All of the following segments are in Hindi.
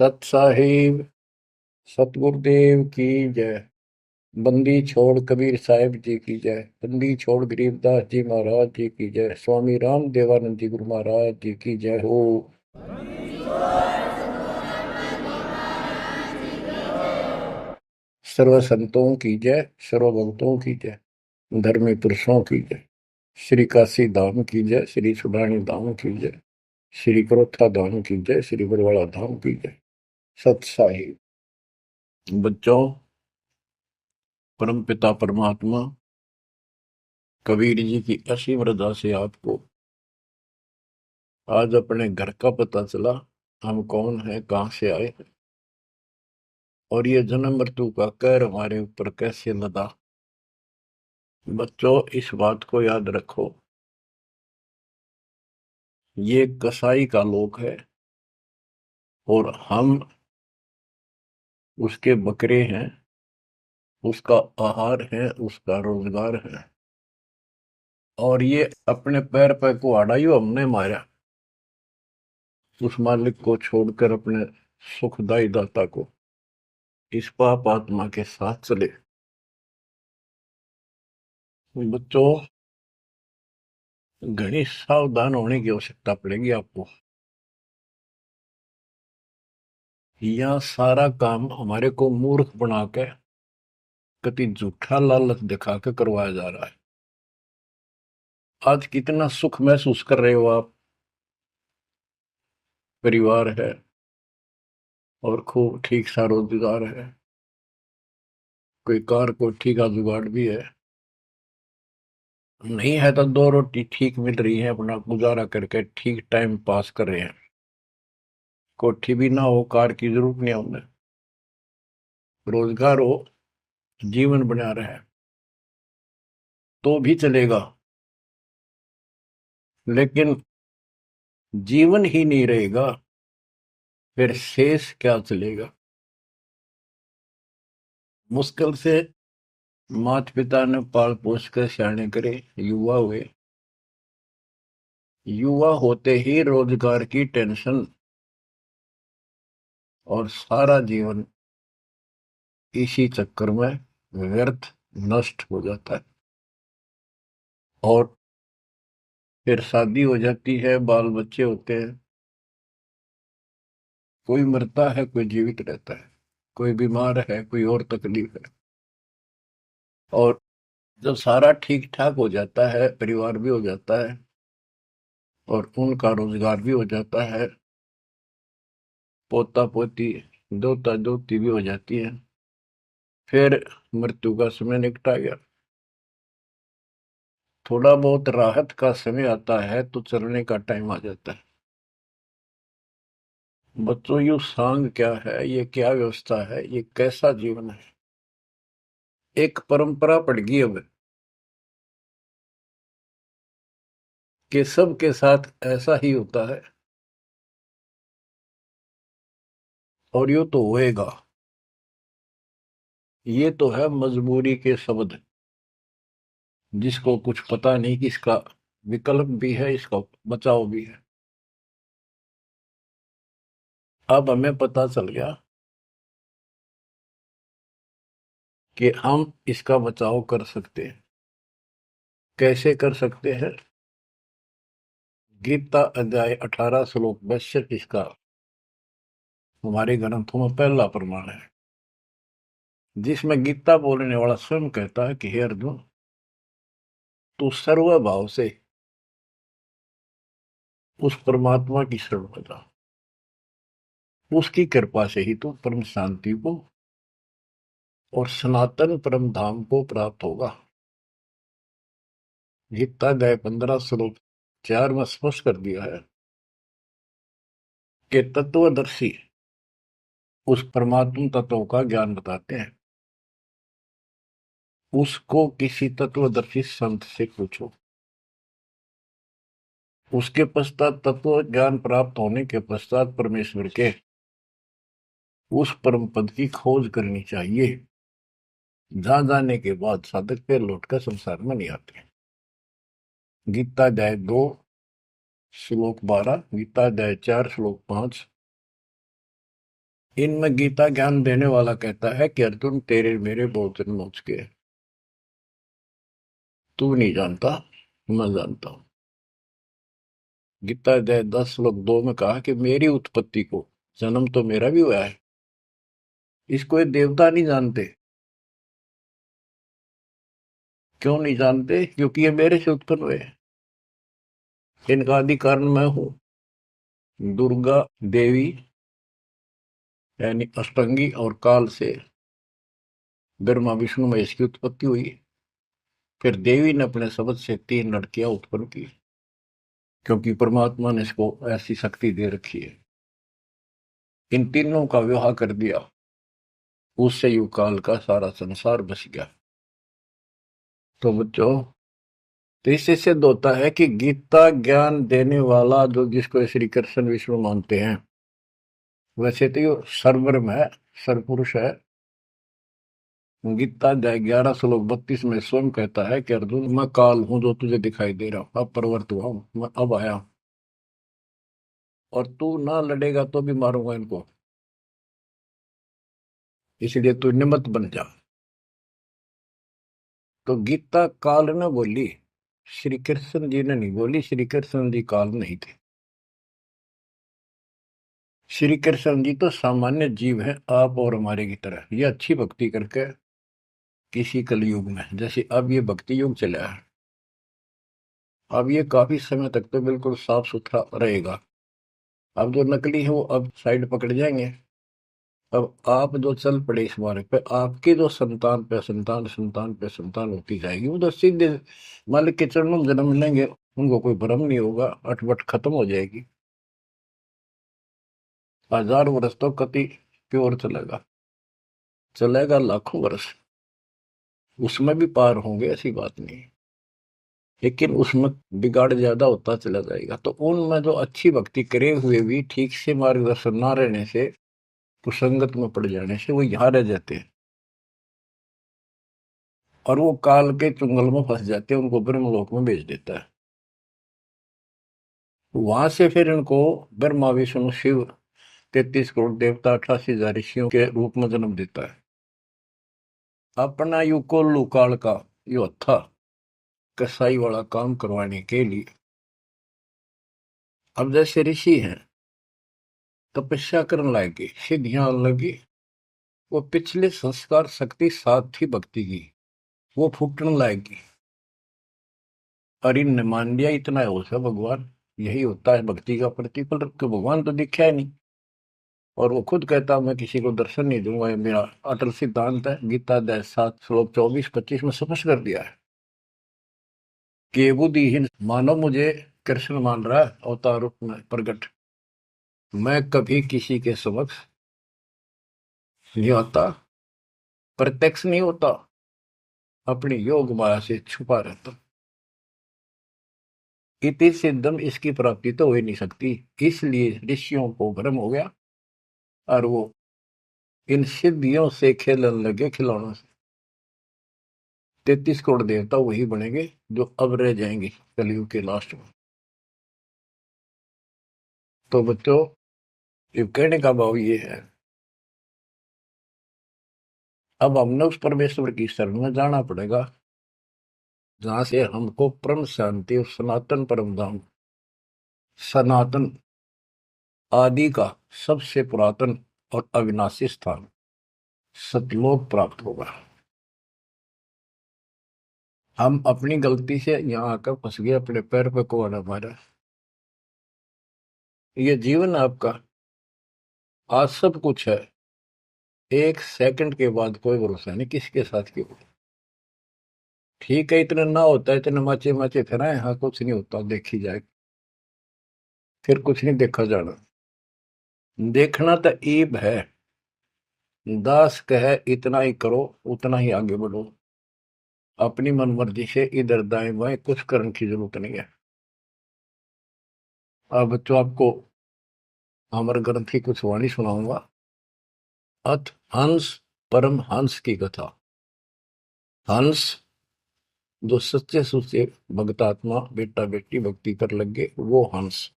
सत साहिब सतगुरुदेव की जय। बंदी छोड़ कबीर साहिब जी की जय। बंदी छोड़ गरीबदास जी महाराज जी की जय। स्वामी राम देवानंद जी गुरु महाराज जी की जय हो। सर्व संतों की जय, सर्व भक्तों की जय, धर्मी पुरुषों की जय। श्री काशी धाम की जय, श्री सुडानी धाम की जय, श्री क्रोथा धाम की जय, श्री बरवाड़ा धाम की जय। सत साहिब बच्चों, परम पिता परमात्मा कबीर जी की असीम रजा से आपको आज अपने घर का पता चला। हम कौन है, कहां से आए और ये जन्म मृत्यु का कहर हमारे ऊपर कैसे लदा। बच्चों, इस बात को याद रखो, ये कसाई का लोक है और हम उसके बकरे हैं, उसका आहार है, उसका रोजगार है। और ये अपने पैर पे कुहाड़ा ही हमने मारा, उस मालिक को छोड़कर अपने सुखदाई दाता को इस पाप आत्मा के साथ चले। बच्चों, घनी सावधान होने की आवश्यकता पड़ेगी आपको। यह सारा काम हमारे को मूर्ख बना के कति झूठा लालच दिखा के करवाया जा रहा है। आज कितना सुख महसूस कर रहे हो आप, परिवार है और खूब ठीक सा रोजगार है, कोई कार को ठीक का जुगाड़ भी है, नहीं है तो दो रोटी ठीक मिल रही है, अपना गुजारा करके ठीक टाइम पास कर रहे हैं। कोठी भी ना हो, कार की जरूरत नहीं है उन्हें, रोजगार हो, जीवन बना रहे तो भी चलेगा। लेकिन जीवन ही नहीं रहेगा, फिर शेष क्या चलेगा। मुश्किल से माता पिता ने पाल पोस कर सियाने करे, युवा हुए, युवा होते ही रोजगार की टेंशन और सारा जीवन इसी चक्कर में व्यर्थ नष्ट हो जाता है। और फिर शादी हो जाती है, बाल बच्चे होते हैं, कोई मरता है, कोई जीवित रहता है, कोई बीमार है, कोई और तकलीफ है। और जब सारा ठीक ठाक हो जाता है, परिवार भी हो जाता है और उनका रोजगार भी हो जाता है, पोता पोती दोता दोती भी हो जाती है, फिर मृत्यु का समय निकटा गया। थोड़ा बहुत राहत का समय आता है तो चलने का टाइम आ जाता है। बच्चों, यू सांग क्या है, ये क्या व्यवस्था है, ये कैसा जीवन है। एक परंपरा पड़ गई अब कि सबके साथ ऐसा ही होता है और यो तो होएगा। ये तो है मजबूरी के शब्द, जिसको कुछ पता नहीं कि इसका विकल्प भी है, इसका बचाव भी है। अब हमें पता चल गया कि हम इसका बचाव कर सकते हैं। कैसे कर सकते हैं? गीता अध्याय 18 श्लोक 62 इसका हमारे ग्रंथों में पहला प्रमाण है, जिसमें गीता बोलने वाला स्वयं कहता है कि हे अर्जुन, तू सर्व भाव से उस परमात्मा की शरण में जा, उसकी कृपा से ही तू परम शांति को और सनातन परम धाम को प्राप्त होगा। गीता अध्याय 15 श्लोक 4 में स्पष्ट कर दिया है कि तत्वदर्शी उस परमात्म तत्व का ज्ञान बताते हैं, उसको किसी तत्वदर्शी संत से पूछो। उसके पश्चात तत्व ज्ञान प्राप्त होने के पश्चात परमेश्वर के उस परम पद की खोज करनी चाहिए, जहां जाने के बाद साधक फिर लौटकर संसार में नहीं आते। गीता अध्याय 2 श्लोक 12, गीता अध्याय 4 श्लोक 5, इनमें गीता ज्ञान देने वाला कहता है कि अर्जुन तेरे मेरे बहुत जन्म हो चुके हैं, तू नहीं जानता, मैं जानता हूं। गीता अध्याय 10 श्लोक 2 में कहा कि मेरी उत्पत्ति को, जन्म तो मेरा भी हुआ है, इसको ये देवता नहीं जानते। क्यों नहीं जानते? क्योंकि ये मेरे से उत्पन्न हुए हैं। इनका आदि कारण मैं हूं। दुर्गा देवी यानी अष्टंगी और काल से ब्रह्मा विष्णु महेश की उत्पत्ति हुई। फिर देवी ने अपने शब्द से 3 लड़कियां उत्पन्न की, क्योंकि परमात्मा ने इसको ऐसी शक्ति दे रखी है। इन तीनों का विवाह कर दिया, उससे युग काल का सारा संसार बच गया। तो बच्चों, तो इससे सिद्ध होता है कि गीता ज्ञान देने वाला जो, जिसको श्री कृष्ण विष्णु मानते हैं, वैसे तो ये सर्वब्रह्म है, सर्वपुरुष है। गीता अध्याय 11 श्लोक 32 में स्वयं कहता है कि अर्जुन मैं काल हूं जो तुझे दिखाई दे रहा हूं, अब प्रवर्त हुआ हूं, मैं अब आया हूं, और तू ना लड़ेगा तो भी मारूंगा इनको, इसलिए तू निमित्त बन जा। तो गीता काल ने बोली, श्री कृष्ण जी ने नहीं बोली। श्री कृष्ण जी काल नहीं थे। श्री कृष्ण जी तो सामान्य जीव है, आप और हमारे की तरह। ये अच्छी भक्ति करके किसी कलयुग में, जैसे अब ये भक्ति युग चला है, अब ये काफी समय तक तो बिल्कुल साफ सुथरा रहेगा। अब जो नकली है वो अब साइड पकड़ जाएंगे। अब आप जो चल पड़े इस मार्ग पे, आपकी जो संतान पे संतान, संतान पे संतान होती जाएगी, वो तो सीधे मालिक के चरणों में जन्म लेंगे, उनको कोई भ्रम नहीं होगा, अटपट खत्म हो जाएगी। 1000 वर्ष तो कति प्योर चलेगा, चलेगा लाखों वर्ष, उसमें भी पार होंगे, ऐसी बात नहीं। लेकिन उसमें बिगाड़ ज्यादा होता चला जाएगा। तो उनमें जो अच्छी भक्ति करे हुए भी ठीक से मार्गदर्शन ना रहने से, कुसंगत में पड़ जाने से, वो यहाँ रह जाते हैं और वो काल के चुंगल में फंस जाते हैं, उनको ब्रह्मलोक में भेज देता है। वहां से फिर इनको ब्रह्मा विष्णु शिव 33 करोड़ देवता 88,000 ऋषियों के रूप में जन्म देता है। अपना युकोल्लू काल का यो था कसाई वाला काम करवाने के लिए। अब जैसे ऋषि हैं, तपस्या करने लगे, सिद्धियां लगी, वो पिछले संस्कार शक्ति साथ थी भक्ति की, वो फूटने लायकी। और इनने मान लिया इतना हो सा भगवान, यही होता है भक्ति का प्रतिफल, तो भगवान तो दिखा है नहीं। और वो खुद कहता मैं किसी को दर्शन नहीं दूंगा, ये मेरा अटल सिद्धांत है। गीता अध्याय 7 श्लोक 24-25 में स्पष्ट कर दिया है कि ये बुद्धिहीन मानव मुझे कृष्ण मान रहा है अवतार रूप में प्रकट, मैं कभी किसी के समक्ष नहीं आता, प्रत्यक्ष नहीं होता, अपनी योग माया से छुपा रहता। इति सिद्धम, इसकी प्राप्ति तो हो ही नहीं सकती। इसलिए ऋषियों को भ्रम हो गया और वो इन सिद्धियों से खेलने लगे, खिलौनों से। 33 करोड़ देवता वही बनेंगे जो अब रह जाएंगे कलयुग के लास्ट में। तो बच्चों, ये कहने का भाव ये है, अब हमने उस परमेश्वर की शरण में जाना पड़ेगा जहां से हमको परम शांति और सनातन परम धाम, सनातन आदि का सबसे पुरातन और अविनाशी स्थान सतलोक प्राप्त होगा। हम अपनी गलती से यहाँ आकर फंस गए, अपने पैर पे कुआना मारा। ये जीवन आपका, आज सब कुछ है, 1 सेकंड के बाद कोई भरोसा नहीं किसके साथ क्यों। ठीक है, इतना ना होता है, इतने मचे मचे फिराए, हाँ कुछ नहीं होता, देखी जाए, फिर कुछ नहीं देखा जाना। देखना तो ईब है, दास कहे इतना ही करो, उतना ही आगे बढ़ो, अपनी मन मर्जी से इधर दाएं बाएं कुछ करने की जरूरत नहीं है। अब तो आपको हमारे ग्रंथ की कुछ वाणी सुनाऊंगा। अथ हंस परम हंस की कथा। हंस जो सच्चे सुच्चे भक्तात्मा बेटा बेटी भक्ति कर लगे, वो हंस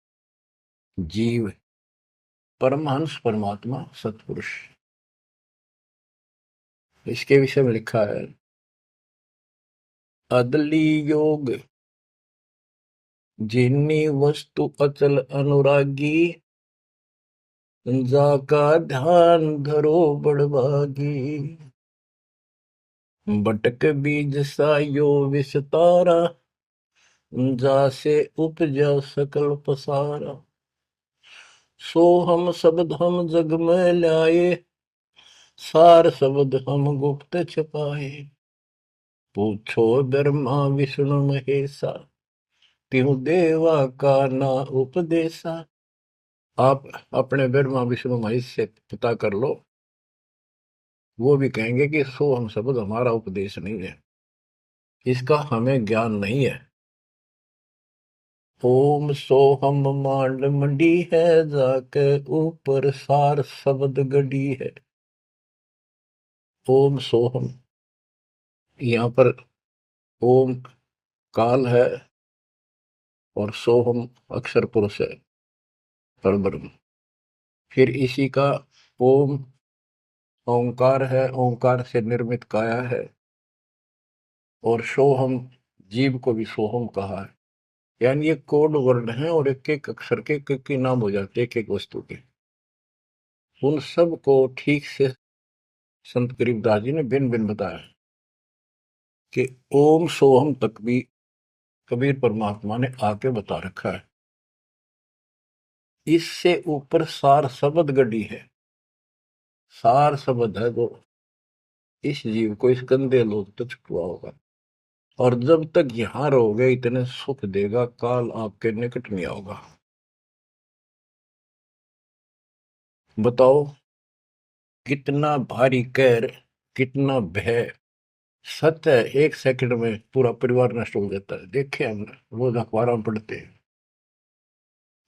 जीव परमहंस परमात्मा सतपुरुष, इसके विषय में लिखा है, अदली योग जिन्नी वस्तु अचल अनुरागी, जाका ध्यान धरो बड़भागी। बटक बीज सायो विस्तारा, जासे उपजा सकल पसारा। सो हम शब्द हम जग में लाए, सार शब्द हम गुप्त छपाए। पूछो ब्रह्मा विष्णु महेशा, त्यों देवा का ना उपदेशा। आप अपने ब्रह्मा विष्णु महेश से पता कर लो, वो भी कहेंगे कि सो हम शब्द हमारा उपदेश नहीं है, इसका हमें ज्ञान नहीं है। ओम सोहम मांड मंडी है, जाके ऊपर सार शब्द गड़ी है। ओम सोहम, यहाँ पर ओम काल है और सोहम अक्षर पुरुष है, परब्रह्म। फिर इसी का ओम ओंकार है, ओंकार से निर्मित काया है, और सोहम जीव को भी सोहम कहा है। यानी ये कोड वर्ण है और एक एक अक्षर के एक नाम हो जाते हैं, एक एक वस्तु के। उन सब को ठीक से संत गरीबदास जी ने भिन्न भिन्न बताया कि ओम सोहम तक भी कबीर परमात्मा ने आके बता रखा है। इससे ऊपर सार शब्द गढ़ी है, सार शब्द है वो इस जीव को इस गंदे लोग तक छुपा होगा, और जब तक यहां रहोगे इतने सुख देगा, काल आपके निकट नहीं आओगा। बताओ कितना भारी कहर, कितना भय। सत्य है, एक सेकंड में पूरा परिवार नष्ट हो जाता है, देखे हमने, रोज अखबारों में पढ़ते हैं।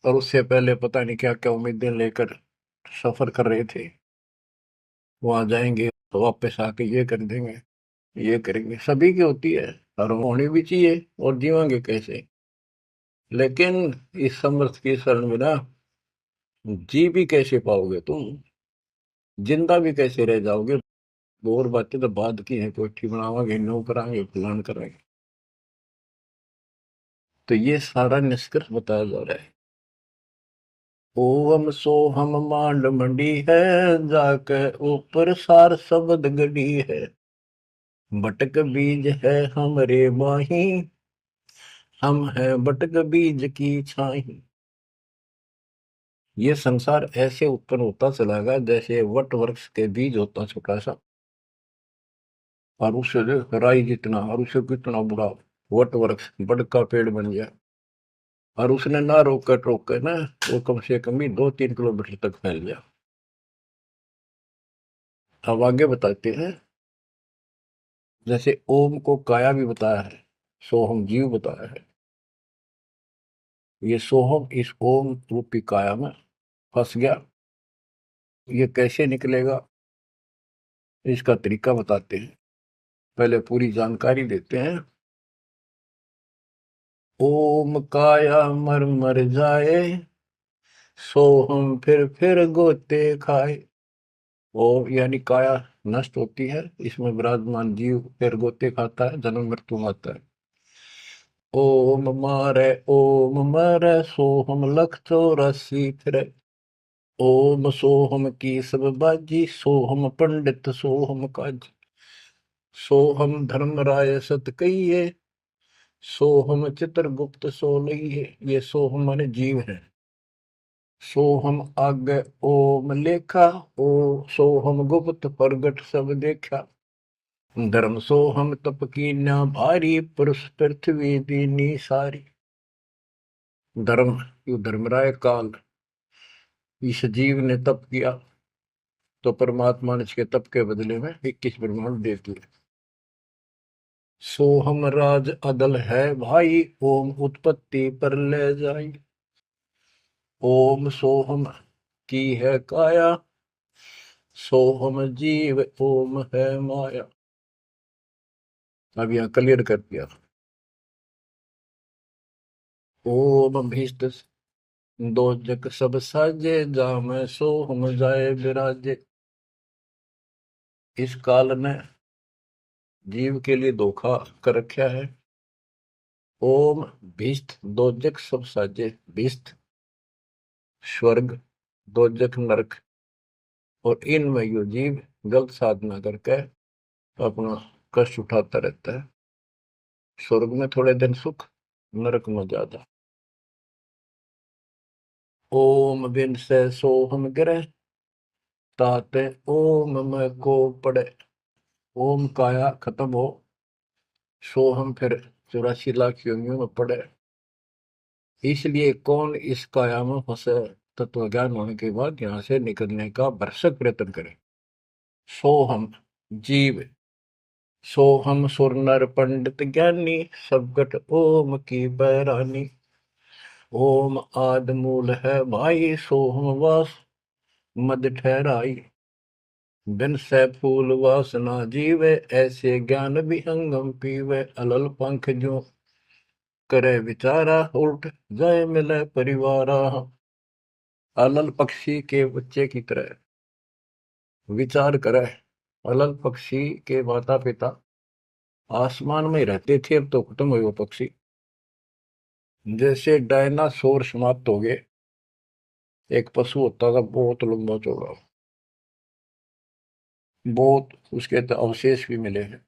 और उससे पहले पता नहीं क्या क्या उम्मीदें लेकर सफर कर रहे थे, वहां जाएंगे तो वापस आके ये कर देंगे, ये करेंगे। सभी की होती है और होनी भी चाहिए, और जीवांगे कैसे। लेकिन इस समर्थ की शरण में ना जी भी कैसे पाओगे तुम, जिंदा भी कैसे रह जाओगे। और बातें तो बाद की है, कोठी बनावांगे, नो करांगे, फलान करांगे। तो ये सारा निष्कर्ष बताया जा रहा है। ओम सोहम मांड मंडी है, जाके ऊपर सार शब्द गढ़ी है। बटक बीज है हमरे माही, हम है बटक बीज की छाही। ये संसार ऐसे उत्पन्न होता चला गया जैसे वट वृक्ष के बीज होता छोटा सा, और उससे राई जितना, और उससे कितना बड़ा वट वृक्ष बड़ का पेड़ बन गया। और उसने ना रोक कर टोक कर ना, वो कम से कम भी 2-3 किलोमीटर तक फैल गया। अब आगे बताते हैं, जैसे ओम को काया भी बताया है, सोहम जीव बताया है। ये सोहम इस ओम रूपी काया में फंस गया, ये कैसे निकलेगा, इसका तरीका बताते हैं। पहले पूरी जानकारी देते हैं। ओम काया मर मर जाए, सोहम फिर गोते खाए। ओम यानी काया नष्ट होती है, इसमें विराजमान जीव फिर गोते खाता है, जन्म मृत्यु आता है। ओम मारे सोहम लख 84 फिरे। ओम सोहम की सब बाजी, सोहम पंडित सोहम काज। सोहम धर्म राय सत कहिए, सोहम चित्रगुप्त सो लइए। ये सोहम माने जीव है। सोहम आगे ओम लेखा, ओ सोहम गुप्त प्रगट सब देखा। धर्म सोहम तप की ना भारी, पुरुष पृथ्वी दीनी सारी। धर्म, यो धर्मराय काल, इस जीव ने तप किया तो परमात्मा ने इसके तप के बदले में 21 ब्रह्मांड दे दिए। सोहम राज अदल है भाई, ओम उत्पत्ति पर ले जाई। ओम सोहम की है काया, सोहम जीव ओम है माया। अब यहां क्लियर कर दिया। ओम भीष्ट दो जग सब साजे, जाम सो हम जाए विराजे। इस काल ने जीव के लिए धोखा कर रखा है। ओम भिष्ट दोजक सब साजे। भिष्ट स्वर्ग, दोजक नरक, और इनमें यो जीव गलत साधना करके अपना कष्ट उठाता रहता है। स्वर्ग में थोड़े दिन सुख, नरक में ज्यादा। ओम बिन से सोहम गिरे, ताते ओम में को पड़े। ओम काया खत्म हो, सोहम फिर 84 लाख योनियों में पड़े। इसलिए कौन इस काया में फंसे, तत्व ज्ञान होने के बाद यहां से निकलने का भरसक प्रयत्न करे। सोहम जीव, सोहम सुर नर पंडित ज्ञानी, सबगट ओम की बैरानी। ओम आद मूल है भाई, सोहम वास मद ठहराई। बिन से फूल वासना जीवे, ऐसे ज्ञान भी अंगम पीवे। अलल पंख जो करे विचारा, उल्ट जाए मिले परिवारा। अलल पक्षी के बच्चे की तरह विचार करे। अलल पक्षी के माता पिता आसमान में रहते थे, अब तो खत्म हुए वो पक्षी। जैसे डायनासोर समाप्त हो गए। एक पशु होता था बहुत लंबा चौड़ा, बहुत उसके तो अवशेष भी मिले हैं।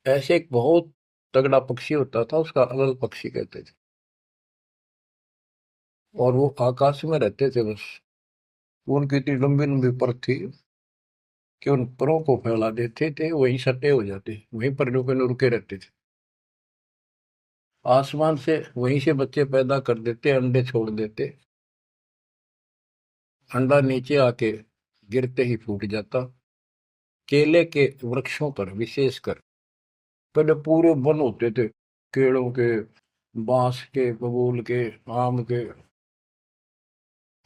ऐसे एक बहुत तगड़ा पक्षी होता था, उसका अलल पक्षी कहते थे। और वो आकाश में रहते थे बस। उनकी इतनी लंबी लंबी पर थी कि उन परों को फैला देते थे, वहीं सटे हो जाते, वहीं पर रुके न रुके रहते थे। आसमान से वहीं से बच्चे पैदा कर देते, अंडे छोड़ देते। अंडा नीचे आके गिरते ही फूट जाता। केले के वृक्षों पर विशेषकर पहले पूरे वन होते थे, केलों के, बांस के, बबूल के, आम के।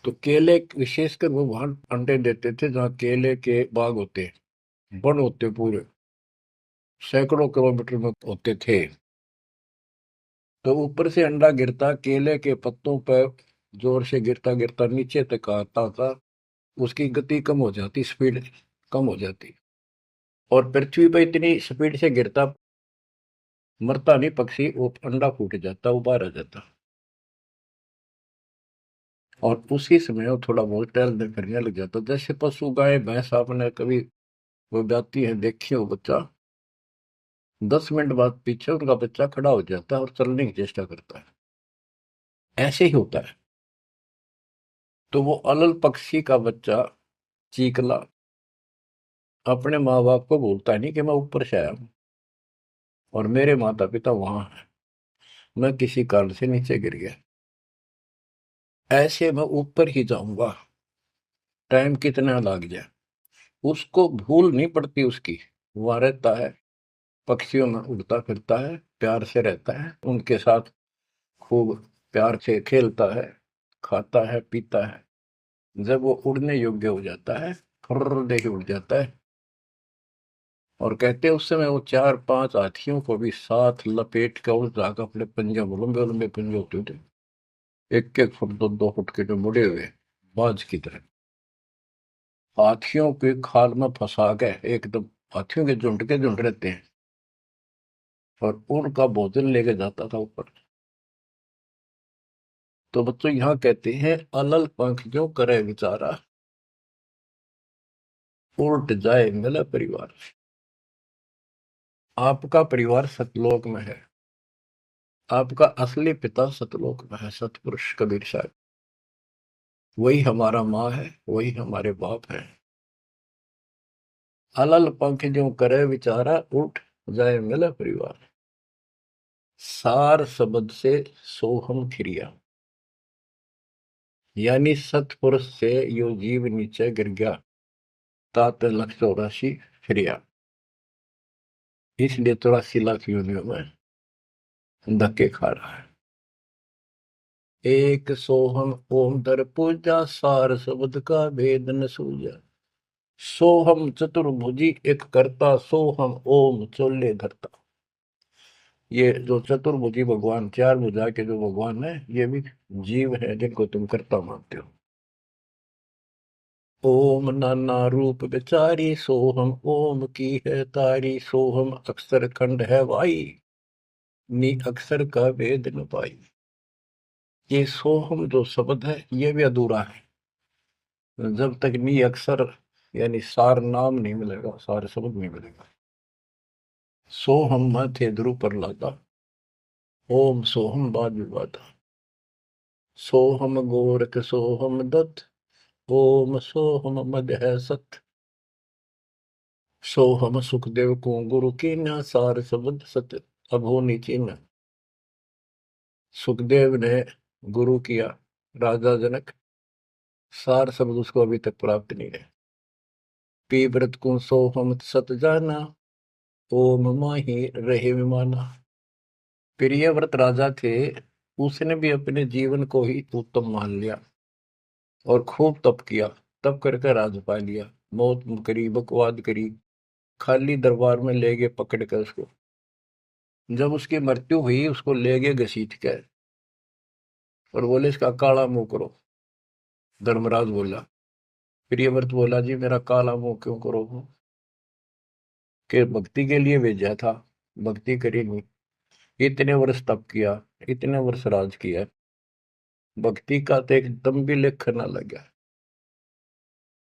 तो केले विशेषकर वो वहां अंडे देते थे जहाँ केले के बाग होते, वन होते पूरे, सैकड़ों किलोमीटर में होते थे। तो ऊपर से अंडा गिरता, केले के पत्तों पर जोर से गिरता गिरता नीचे तक आता था। उसकी गति कम हो जाती, स्पीड कम हो जाती, और पृथ्वी पर इतनी स्पीड से गिरता, मरता नहीं पक्षी, वो अंडा फूट जाता, वो बाहर आ जाता। और उसी समय वो थोड़ा बहुत टहलने फिरने लग जाता। जैसे पशु गाय भैंस आपने कभी वो जाती है देखी हो, बच्चा 10 मिनट बाद पीछे उनका बच्चा खड़ा हो जाता है और चलने की चेष्टा करता है। ऐसे ही होता है। तो वो अलल पक्षी का बच्चा चीकला अपने माँ बाप को बोलता नहीं कि मैं ऊपर से आया हूं और मेरे माता पिता वहां हैं, मैं किसी कारण से नीचे गिर गया, ऐसे मैं ऊपर ही जाऊंगा, टाइम कितना लग जाए। उसको भूल नहीं पड़ती उसकी, वहां रहता है, पक्षियों में उड़ता फिरता है, प्यार से रहता है उनके साथ, खूब प्यार से खेलता है, खाता है, पीता है। जब वो उड़ने योग्य हो जाता है, फुर्र दे के उड़ जाता है। और कहते हैं उस समय वो 4-5 हाथियों को भी साथ लपेट कर उस जाकर अपने पंजे में, लंबे लंबे पंजे होते थे, 1-1 फुट 2-2 फुट के, जो मुड़े हुए बाज की तरह, हाथियों के खाल में फंसा के एकदम, हाथियों के झुंड रहते हैं, और उनका भोजन लेके जाता था ऊपर। तो बच्चों यहाँ कहते हैं, अलल पंख जो करे विचारा, उल्ट जाए मिला परिवार। आपका परिवार सतलोक में है, आपका असली पिता सतलोक में है, सतपुरुष कबीर साहब। वही हमारा माँ है, वही हमारे बाप है। अलल पंख जो करे विचारा, उठ जाए मिला परिवार। सार शब्द से सोहम खिरिया, यानी सतपुरुष से यो जीव नीचे गिर गया, तात 184 फिरिया। इसलिए 84 लाख योनियों में धक्के खा रहा है। एक सोहम ओम दर पूजा, सार शब्द का भेद न सूझा। सोहम चतुर्भुजी एक करता, सोहम ओम चोले धरता। ये जो चतुर्भुजी भगवान, चार भुजा के जो भगवान है, ये भी जीव है जिनको तुम कर्ता मानते हो। ओम नाना रूप बेचारी सोहम, ओम की है तारी सोहम, अक्षर खंड है वाई, नी अक्षर का वेद न पाई। ये सोहम जो शब्द है ये भी अधूरा है, जब तक नी अक्षर यानी सार नाम नहीं मिलेगा, सार शब्द नहीं मिलेगा। सोहम थे ध्रुव पर लादा, ओम सोहम बाद विवादा, सोहम गोरख सोहम दत्त, ओम सोहम मद है सत, सोहम सुखदेव को गुरु की न, सार शब्द सत अभो निचिन। सुखदेव ने गुरु किया राजा जनक, सार शब्द उसको अभी तक प्राप्त नहीं है। पी व्रत को सोहम सत जाना, ओम माही रहे विमाना। प्रियव्रत राजा थे, उसने भी अपने जीवन को ही उत्तम मान लिया और खूब तप किया। तप करके राज पा लिया, मौत करी, बकवाद करी, खाली दरबार में ले गए पकड़ कर उसको। जब उसकी मृत्यु हुई उसको ले गए घसीट कर और बोले इसका काला मुंह करो। धर्मराज बोला, प्रियव्रत बोला जी मेरा काला मुंह क्यों करो? कि भक्ति के लिए भेजा था, भक्ति करी नहीं, इतने वर्ष तप किया, इतने वर्ष राज किया, भक्ति का तो एक दम भी लेख न लगा,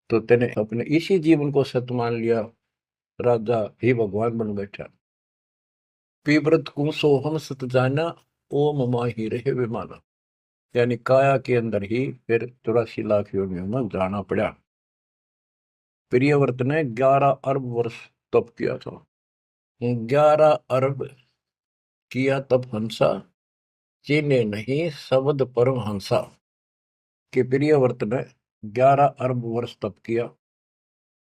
तो तेने अपने इसी जीवन को सत मान लिया, राजा ही भगवान बन बैठा। पीव्रत को सोहम सत जाना, ओम माही रहे विमाना। यानी काया के अंदर ही फिर 84 लाख योनियों में जाना पड़ा। प्रियव्रत ने 11 अरब वर्ष तप किया था। 11 अरब किया तप हंसा, चीने नहीं शब्द परम हंसा। कि प्रियव्रत ने 11 अरब वर्ष तप किया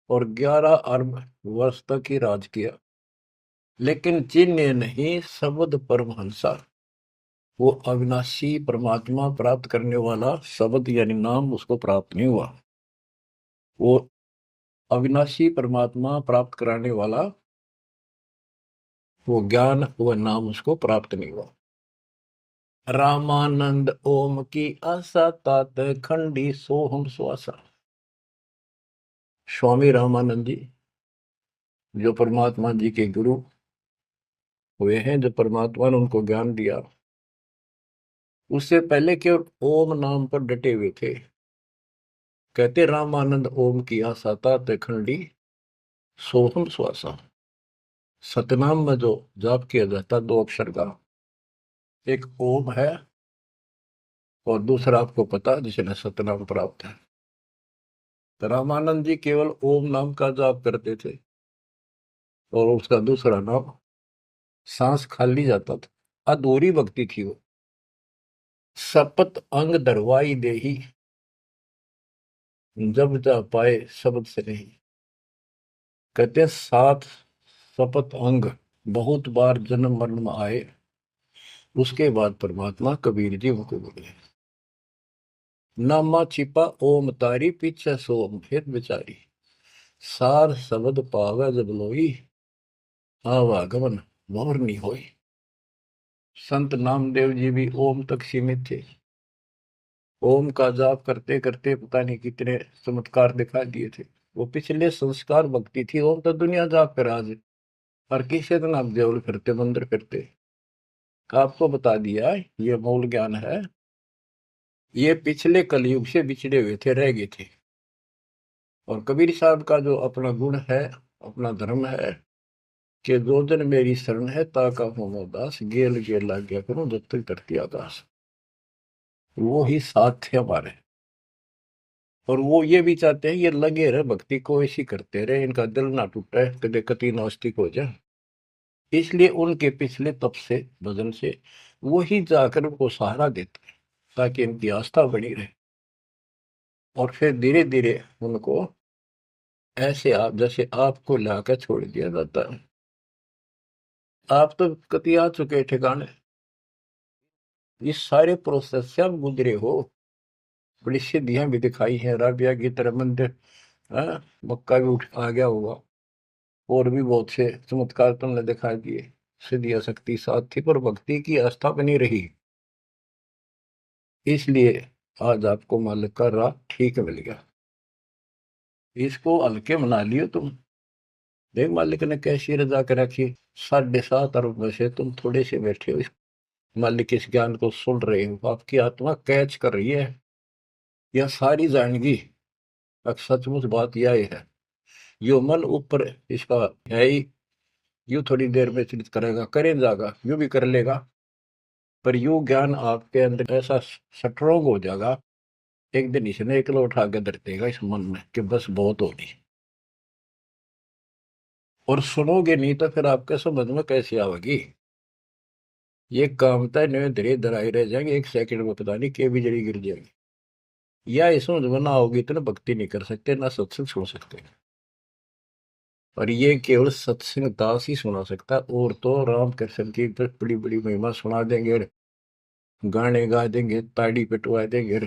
और 11 अरब वर्ष तक ही राज किया, लेकिन चिन्ह नहीं शब्द परमहंसा, वो अविनाशी परमात्मा प्राप्त करने वाला शब्द यानी नाम उसको प्राप्त नहीं हुआ। वो अविनाशी परमात्मा प्राप्त कराने वाला वो ज्ञान, वो नाम उसको प्राप्त नहीं हुआ। रामानंद ओम की आशा, तात खंडी सोहम श्वासा। स्वामी रामानंद जी जो परमात्मा जी के गुरु हुए हैं, जो परमात्मा ने उनको ज्ञान दिया, उससे पहले केवल ओम नाम पर डटे हुए थे। कहते रामानंद ओम की आशा, तात खंडी सोहम श्वासा। सतनाम में जो जाप किया जाता 2 अक्षर का, एक ओम है और दूसरा आपको पता जिसने सतनाम प्राप्त है। तो रामानंद जी केवल ओम नाम का जाप करते थे और उसका दूसरा नाम, सांस खाली जाता था, अधूरी भक्ति थी वो। सपत अंग दरवाई देही, जब जा पाए शब्द से नहीं। कहते 7 सपत अंग बहुत बार जन्म मरण में आए, उसके बाद परमात्मा कबीर जी उनको बोले, नामा छिपा ओम तारी, पीछे सोम फिर बिचारी। सार शब्द पावे जब लोई, आवागमन मोर नहीं होई। संत नामदेव जी भी ओम तक सीमित थे। ओम का जाप करते करते पता नहीं कितने चमत्कार दिखा दिए थे। वो पिछले संस्कार भक्ति थी। ओम तो दुनिया जाप कर आज, और किसी दिन आप देवल फिरते मंदिर फिरते। आपको बता दिया ये मूल ज्ञान है। ये पिछले कलयुग से बिछड़े हुए थे, रह गए थे। और कबीर साहब का जो अपना गुण है, अपना धर्म है कि जो जन मेरी शरण है ताका हो दास, गेल गेल लाग गया करूं जब तक धरती आकाश। वो ही साथ थे हमारे। और वो ये भी चाहते हैं ये लगे रहे भक्ति को, ऐसी करते रहे, इनका दिल ना टूटे, कदे कति नास्तिक हो जाए। इसलिए उनके पिछले तप से, भजन से वो ही जाकर उनको सहारा देते हैं ताकि इनकी आस्था बनी रहे। और फिर धीरे धीरे उनको ऐसे आप जैसे आपको लाकर छोड़ दिया जाता है। आप तो कति आ चुके ठिकाने, इस सारे प्रोसेस से आप गुजरे हो, बड़ी सिद्धियां भी दिखाई हैं। राबिया की तरह मंदिर, मक्का भी उठ आ गया होगा, और भी बहुत से चमत्कार तुमने दिखा दिए। सिद्धि शक्ति साथ थी पर भक्ति की आस्था बनी रही, इसलिए आज आपको मालिक का राह ठीक मिल गया। इसको हल्के मना लियो तुम। देख मालिक ने कैसी रजा कर रखी, 7.5 अरब में से तुम थोड़े से बैठे हो, मालिक इस ज्ञान को सुन रहे हो, आपकी आत्मा कैच कर रही है, यह सारी जानेगी। अब सचमुच बात यह है, यो मन ऊपर इसका है ही, यू थोड़ी देर में चिंतित करेगा, करे जाएगा, यू भी कर लेगा, पर यू ज्ञान आपके अंदर ऐसा स्ट्रोंग हो जाएगा, एक दिन इसने एकला उठा के धर देगा इस मन में कि बस बहुत होगी। और सुनोगे नहीं तो फिर आपके समझ में कैसे आवेगी। ये कामता नहीं धीरे धराई रह जाएंगे, एक सेकंड में पता नहीं के भी जड़ी गिर जाएंगे। या इस समझ में ना होगी तो ना भक्ति नहीं कर सकते, ना सत्संग सुन सकते। और ये केवल सत्संग दास ही सुना सकता है, और तो राम कृष्ण की बड़ी बड़ी महिमा सुना देंगे, गाने गा देंगे, ताड़ी पिटवा देंगे,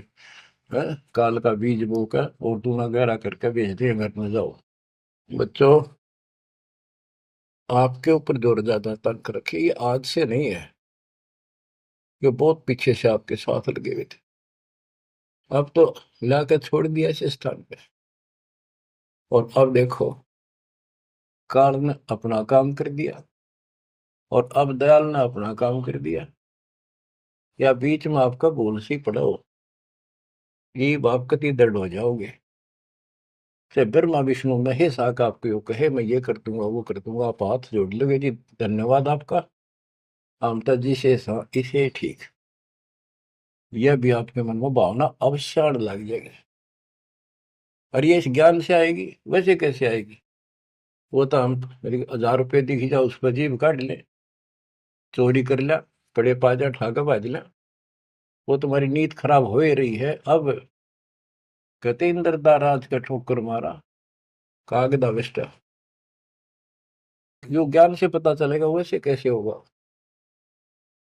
काल का बीज बोकर और दूना गहरा करके भेज देंगे, घर में जाओ। बच्चों, आपके ऊपर जोर ज्यादा तंक रखिए, ये आज से नहीं है, ये बहुत पीछे से आपके साथ लगे हुए थे, अब तो लाकर छोड़ दिया इस स्थान पे। और अब देखो, काल ने अपना काम कर दिया और अब दयाल ने अपना काम कर दिया, या बीच में आपका भूल सी पड़ा हो, ये आप कति दर्द हो जाओगे। से ब्रह्मा विष्णु महेश आका आपको कहे मैं ये कर दूंगा वो कर दूंगा, आप हाथ जोड़ लोगे जी धन्यवाद आपका, आमता जी से इसे ठीक, यह भी आपके मन में भावना अवश्य लग जाएगी। और ये इस ज्ञान से आएगी, वैसे कैसे आएगी, वो तो हम मेरी 1000 रुपये दिखी जाओ उस पर जीभ काट ले, चोरी कर लिया, कड़े पाजा ठाका बाज लिया, वो तुम्हारी नीयत खराब हो ही रही है। अब कहते इंद्रदा राज का ठोकर मारा कागदा विष्टा, जो ज्ञान से पता चलेगा वैसे कैसे होगा।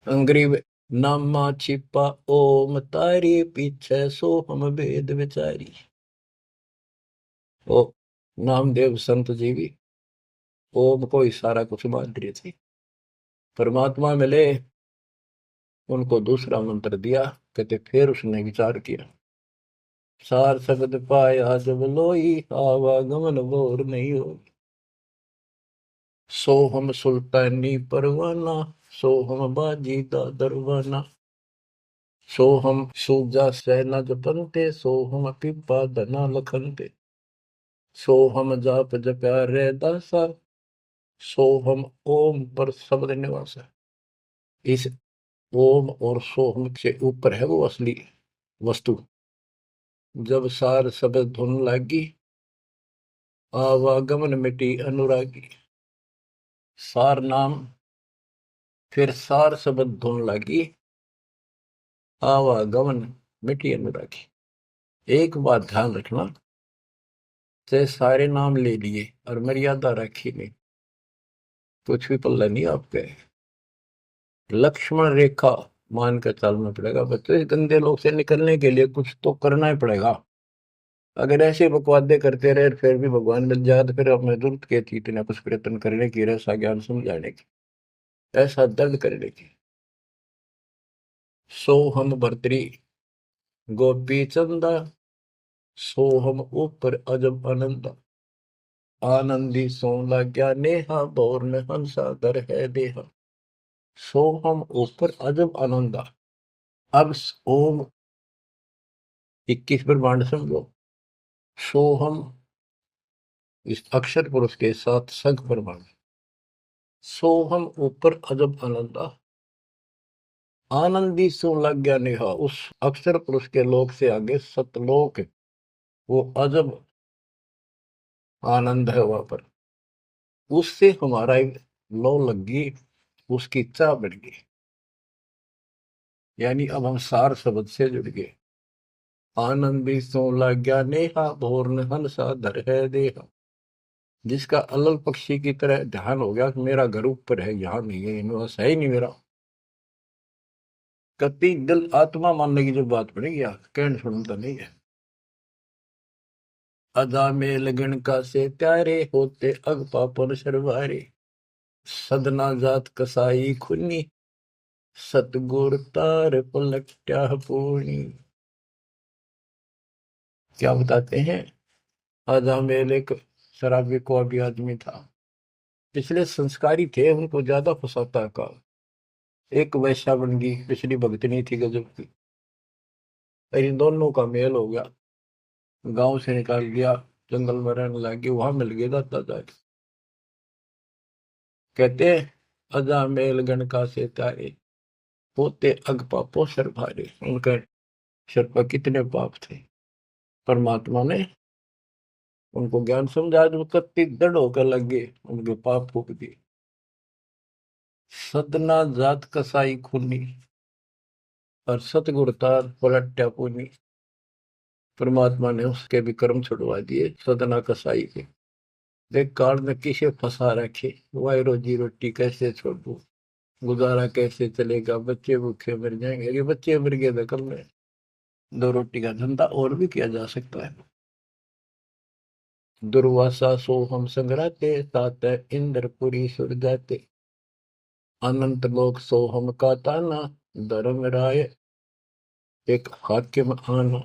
अंग्रेज नामा छिपा ओम तारी पीछे सो हम भेद विचारी। ओ नामदेव संत जी भी ओम को ही सारा कुछ मान रही थी, परमात्मा मिले, उनको दूसरा मंत्र दिया, कहते फिर उसने विचार किया, सार शब्द पाया जब लोई आवागमन बोर नहीं हो, सो हम सुल्तानी परवाना, सो हम बाजी दा दरवाना, सो हम सूजा सैना जपनते, सो हम पिपा धना लखनते, सो हम जाप जप्या रे दासा, सो हम ओम पर शब्द निवास है। इस ओम और सोहम से ऊपर है वो असली वस्तु। जब सार शब्द धुन लागी, आवागमन मिटी अनुरागी, सार नाम फिर सार शब्द धुन लागी, आवागमन मिटी अनुरागी। एक बात ध्यान रखना, से सारे नाम ले लिए और मर्यादा रखी नहीं, कुछ भी पल्ला नहीं आपके। लक्ष्मण रेखा मान कर चलना पड़ेगा बच्चों, इस गंदे लोग से निकलने के लिए कुछ तो करना ही पड़ेगा। अगर ऐसे बकवादे करते रहे फिर भी भगवान मिल जाए तो फिर हमें जरूरत क्या थी इतना कुछ प्रयत्न करने की, ऐसा ज्ञान समझाने की, ऐसा दर्द करने की। सो हम भर्तरी गोपी चंदा, सो हम ऊपर अजब आनंदा, आनंदी सो लाग्या नेहा, बोर में हंसा दर है देहा, सो हम ऊपर अजब आनंदा। अब ओम 21 ब्रह्मांड समझो, सो हम इस अक्षर पुरुष के साथ संख ब्रह्मांड, सो हम ऊपर अजब आनंदा, आनंदी सो लग गया नेहा, उस अक्षर पुरुष के लोक से आगे सतलोक, वो अजब आनंद है वहां पर, उससे हमारा एक लो लग गई, उसकी चाह बढ़ गई, यानी अब हम सार शब्द से जुड़ गए। आनंदी सो लग गया नेहा, भोर हंसा धर है देहा, जिसका अलल पक्षी की तरह ध्यान हो गया कि मेरा घर ऊपर है, यहाँ नहीं है, इनमें है ही नहीं मेरा। कति दिल आत्मा मानने की जो बात पड़ेगी, कहने सुनता नहीं है। अदा में लगन का से प्यारे होते अग पापन शर्वारे, सदना जात कसाई खुनी, सतगुर तार पलट्या पूर्णी। क्या बताते हैं, अजामेल एक शराबी को भी आदमी था, पिछले संस्कारी थे, उनको ज्यादा फंसाता का। एक वैश्या बन गई, पिछली भगतनी थी गजब की। इन दोनों का मेल हो गया, गांव से निकाल दिया, जंगल में रहने लगी, वहां मिल गए दाता जाके। कहते अजामेल गण का से तारे, होते अग पापो सर भारे। उनके सर पर कितने पाप थे, परमात्मा ने उनको ज्ञान समझा, जो कत्ती दृढ़ होकर लग गए, उनके पाप फूक दिए। सदना जात कसाई खूनी, और सतगुरु तार पलट्या पूनी। परमात्मा ने उसके भी कर्म छुड़वा दिए, सदना कसाई के। देख काल में किसे फंसा रखे, वाई रोजी रोटी कैसे छोड़ू, गुजारा कैसे चलेगा, बच्चे भूखे मर जाएंगे। ये बच्चे मर गए थे कल में, दो रोटी का धंधा और भी किया जा सकता है। दुर्वासा सो हम संग्राते, तात इंद्रपुरी सुर जाते। अनंत लोक सो हम का ताना, धर्म राय एक हाकिम आना।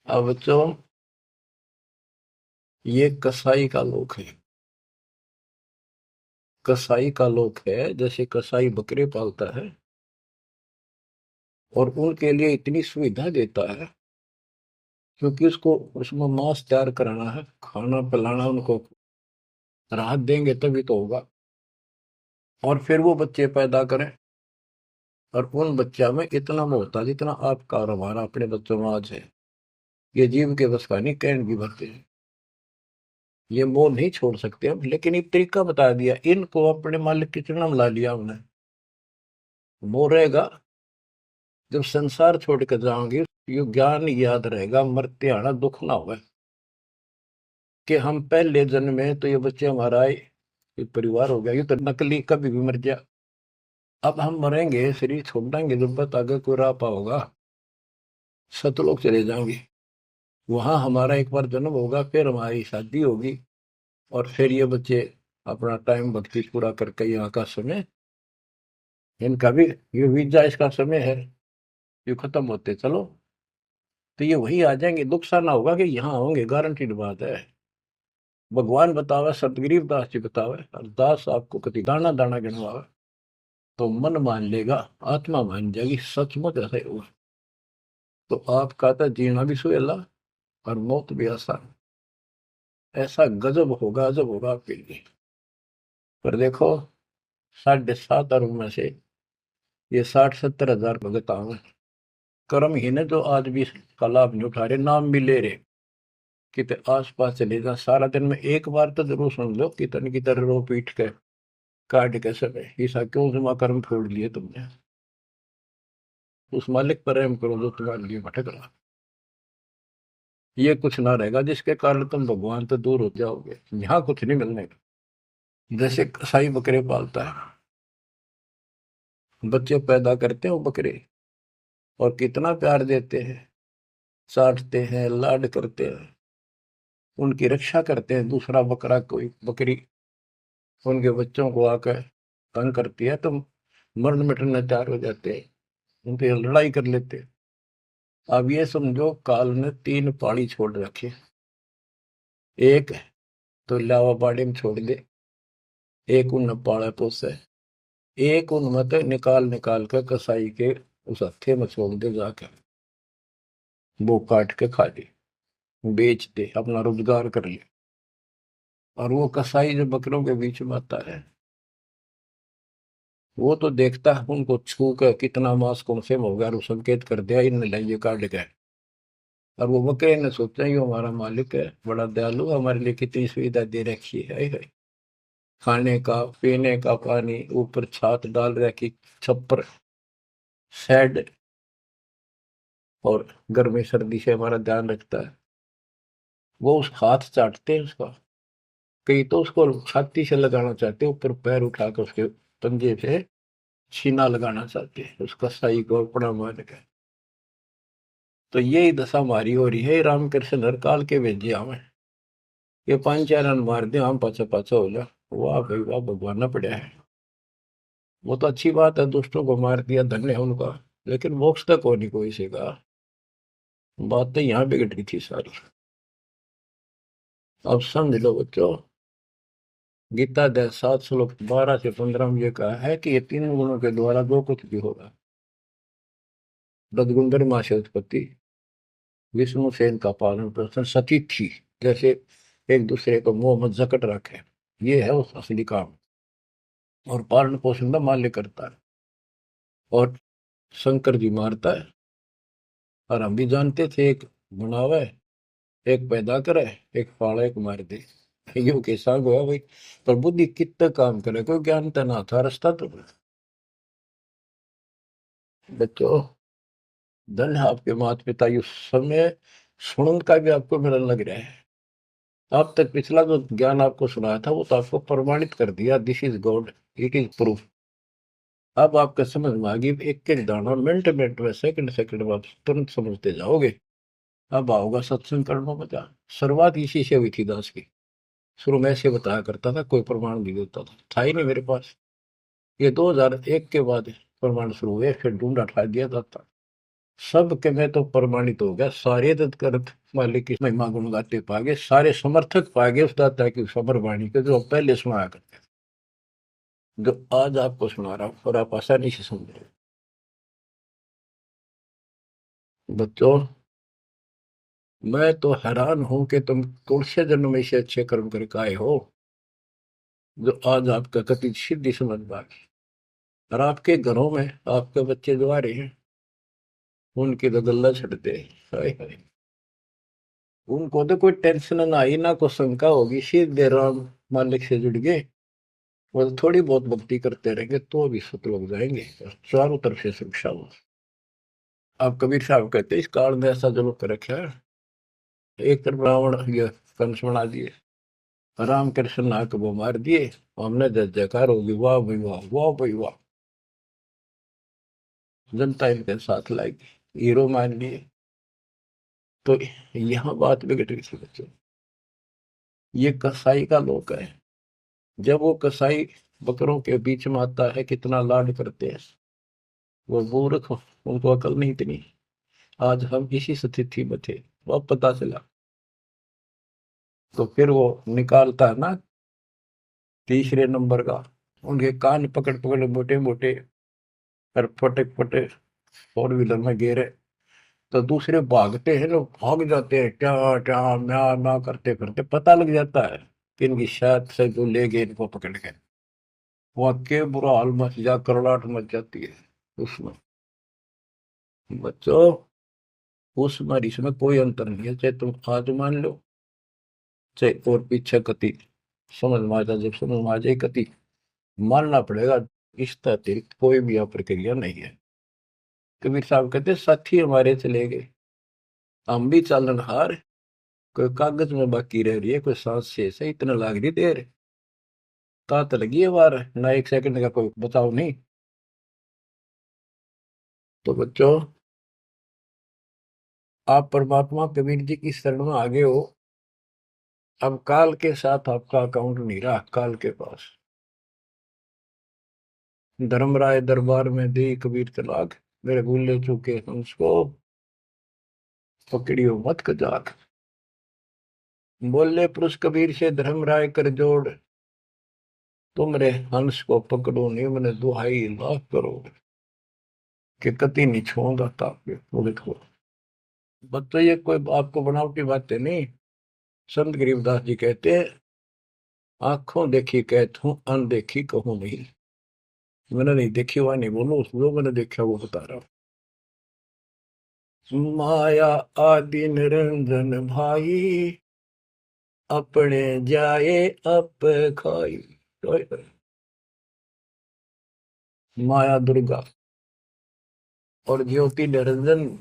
अब बच्चों, ये कसाई का लोक है। कसाई का लोक है, जैसे कसाई बकरे पालता है और उनके लिए इतनी सुविधा देता है, क्योंकि उसको उसमें मांस तैयार कराना है, खाना पिलाना, उनको राहत देंगे तभी तो होगा। और फिर वो बच्चे पैदा करें, और उन बच्चा में इतना मोहता जितना आपका और हमारा अपने बच्चों में आज है, ये जीव के बस का नहीं, कैंड भी भरते हैं। ये मोह नहीं छोड़ सकते हम, लेकिन एक तरीका बता दिया, इनको अपने मालिक की चरणों में ला लिया हमने। मोह रहेगा, जब संसार छोड़ कर जाओगे, ये ज्ञान याद रहेगा, मरते आना दुख ना होगा, कि हम पहले जन्म में तो ये बच्चे हमारा आए, ये परिवार हो गया, ये तो नकली, कभी भी मर गया। अब हम मरेंगे, शरीर छोड़ देंगे, जब बत आगे कोई राह पाओगा, सतलोक चले जाएंगे। वहां हमारा एक बार जन्म होगा, फिर हमारी शादी होगी, और फिर ये बच्चे अपना टाइम भक्ति पूरा करके यहाँ का समय, इनका भी ये वीजा इसका समय है, ये खत्म होते चलो, तो ये वही आ जाएंगे। दुख सा ना होगा कि यहाँ होंगे, गारंटीड बात है। भगवान बतावे, सतगरीब दास जी बतावे, दास आपको कति दाना दाना गिनवावे, तो मन मान लेगा, आत्मा मान जाएगी, सचमुच ऐसा ही होगा। तो आपका तो जीना भी सुहेला और मौत भी आसान। ऐसा गजब होगा, अजब होगा आपके लिए। पर देखो, 7.5 अरब में से ये 60-70 हजार भगत आवे, कर्महीन है जो आज भी इसका लाभ नहीं उठा रहे, नाम भी ले रहे। कितने आस पास चले जा, सारा दिन में एक बार तो जरूर सुन लो, कितन की तरह रो पीट के काट के समय, ईसा क्यों जमा कर्म छोड़ लिए तुमने। उस मालिक पर रहम करो जो तुम्हारे लिए भटक रहा। ये कुछ ना रहेगा जिसके कारण तुम भगवान से दूर हो जाओगे, यहाँ कुछ नहीं मिलने का। जैसे कसाई बकरे पालता है, बच्चे पैदा करते हैं वो बकरे, और कितना प्यार देते हैं, चाटते हैं, लाड करते हैं, उनकी रक्षा करते हैं। दूसरा बकरा, कोई बकरी उनके बच्चों को आकर तंग करती है तो मरण मिटने तैयार हो जाते हैं, उनसे लड़ाई कर लेते हैं। अब ये समझो, काल ने 3 पाड़ी छोड़ रखे, एक तो लावा बाड़ी में छोड़ दे, एक उन पाड़ा पोसे, एक उन मत निकाल निकाल कर कसाई के उस हत्थे में छोड़ दे जाकर, वो काट के खा ले, बेच दे, अपना रोजगार कर ले। और वो कसाई जो बकरों के बीच में आता है, वो तो देखता है उनको छू कर कितना मांस कौन से हो गया, और वो संकेत कर दिया इन लाइए काट गए। और वो बकरे ने सोचा ये हमारा मालिक है, बड़ा दयालु, हमारे लिए कितनी सुविधा दे रखी है, खाने का, पीने का पानी, ऊपर छात डाल रखी, छप्पर, शेड, और गर्मी सर्दी से हमारा ध्यान रखता है। वो उस हाथ चाटते हैं उसका, कई तो उसको छाती से लगाना चाहते हैं, ऊपर पैर उठाकर उसके पंजे से सीना लगाना चाहते हैं, उसका सही को अपना मान के। तो यही दशा हमारी हो रही है। रामकृष्ण हर काल के भेजे हमें, ये 5 4 रन मार दे, हम पाछा पाछा हो जा, वाह भाई वाह, भगवान ना पड़ा है। वो तो अच्छी बात है, दुष्टों को मार दिया, धन्य है उनका। लेकिन मोक्ष तक हो नहीं कोई से का। बात तो यहाँ बिगड़ रही थी सारी। अब समझ लो बच्चों, गीता अध्याय 7 श्लोक 12 से 15 में ये कहा है कि ये तीन गुणों के द्वारा जो कुछ भी होगा, रजगुंदर माँ से उत्पत्ति, विष्णु से इनका पालन पोषण, सती थी जैसे एक दूसरे को मुंह में जकट रखे, ये है उस असली काम। और पालन पोषण का माल्य करता है, और शंकर जी मारता है। और हम भी जानते थे, एक बनावे, एक पैदा करे, एक पाले, एक मार दे। यो के संग हुआ भाई। पर बुद्धि कितना काम करे, कोई ज्ञान तो ना था, रास्ता तो बच्चों, धन है आपके माता पिता, ये समय सुनन का भी आपको मिलने लग रहा है। अब तक पिछला जो ज्ञान आपको सुनाया था वो तो आपको प्रमाणित कर दिया, this is God, it is proof. अब आपका समझ में आ गई, एक एक दाना मिनट मिनट में, सेकंड सेकंड में आप तुरंत समझते जाओगे। अब आओगा सत्संग करना मजा। शुरुआत इसी से हुई थी दास की। शुरू में ऐसे बताया करता था, कोई प्रमाण नहीं देता था ही नहीं मेरे पास। ये 2001 के बाद प्रमाण शुरू हुए, फिर ढूंढा ठा दिया जाता। सब के में तो प्रमाणित हो गया, सारे तत्कर्त मालिक की महिमा गुण गाते पागे, सारे समर्थक पागे उस दाता की सबर वाणी के, जो पहले सुनाया करते थे, जो आज आपको सुना रहा हूं, और आप आसानी से समझ रहे हो। बच्चों, मैं तो हैरान हूं कि तुम तुलसी जन्म में से अच्छे कर्म करके आए हो, जो आज आपका कति सिद्धि समझ पाए। और आपके घरों में आपके बच्चे जो आ रहे हैं, उनकी तो गल्ला छड़ते हैं। हाय हाय। उनको तो कोई टेंशन ना आई, ना कोई शंका होगी, सीधे राम मालिक से जुड़ गए। वो तो थोड़ी बहुत भक्ति करते रहेंगे तो भी सत लोग जाएंगे, और चारों तरफ से सुरक्षा हो। आप कबीर साहब कहते हैं, इस काल में ऐसा जो कर रखा है, एक तरफ रावण ये कंस बना दिए, राम कृष्ण नाक वो मार दिए, हमने जय जयकार होगी, वाह भाई वाह, वाह भाई वाह। जनता इनके साथ लाएगी, हीरो मान लिए। तो यहाँ बात बिगड़ रही थी बच्चों। ये कसाई का लोक है। जब वो कसाई बकरों के बीच में आता है, कितना लाड करते हैं। वो मूर्ख, उनको अकल नहीं इतनी। आज हम इसी स्थिति में थे, वो पता चला। तो फिर वो निकालता है ना, तीसरे नंबर का, उनके कान पकड़ पकड़ मोटे मोटे, और फटे फटे फोर व्हीलर में गिरे। तो दूसरे भागते हैं, लोग भाग जाते हैं, क्या क्या म्या म्या करते करते, पता लग जाता है कि इनकी शायद से जो ले गए इनको पकड़ के। वहां के बुरा हाल मच जा, करलाट मच जाती है उसमें। बच्चों, उसमें और इसमें कोई अंतर नहीं है, चाहे तुम आज मान लो, चाहे और पीछे कति समझ में आ जाए, जब समझ में आ जाए कति मानना पड़ेगा। इस अतिरिक्त कोई भी यहाँ प्रक्रिया नहीं है। कबीर साहब कहते साथी हमारे चले गए, हम भी चालन हार, कोई कागज में बाकी रह रही है, कोई सांस शेष है, इतना लाग रही देर, तात लगी है बार ना, एक सेकंड का कोई बचाव नहीं। तो बच्चों, आप परमात्मा कबीर जी की शरण में आगे हो। अब काल के साथ आपका अकाउंट नहीं रहा, काल के पास। धर्मराय दरबार में दी कबीर तलाक, मेरे भूले चूके हंस को पकड़ियो मत कजाक। बोले पुरुष कबीर से धर्मराय कर जोड़, तुमरे हंस को पकड़ो निम्न दुहाई लाख करोड़। कि कति नहीं छोड़ता था वो देखो। बच्चों, ये कोई आपको बनावटी बातें नहीं। संत गरीबदास जी कहते हैं, आंखों देखी कहत हूं, अनदेखी कहूं नहीं। मैंने नहीं देखी हुआ नहीं बोलो, जो मैंने देखा वो बता रहा हूं। माया आदि निरंजन भाई, अपने जाए अप खाई। माया दुर्गा और ज्योति निरंजन,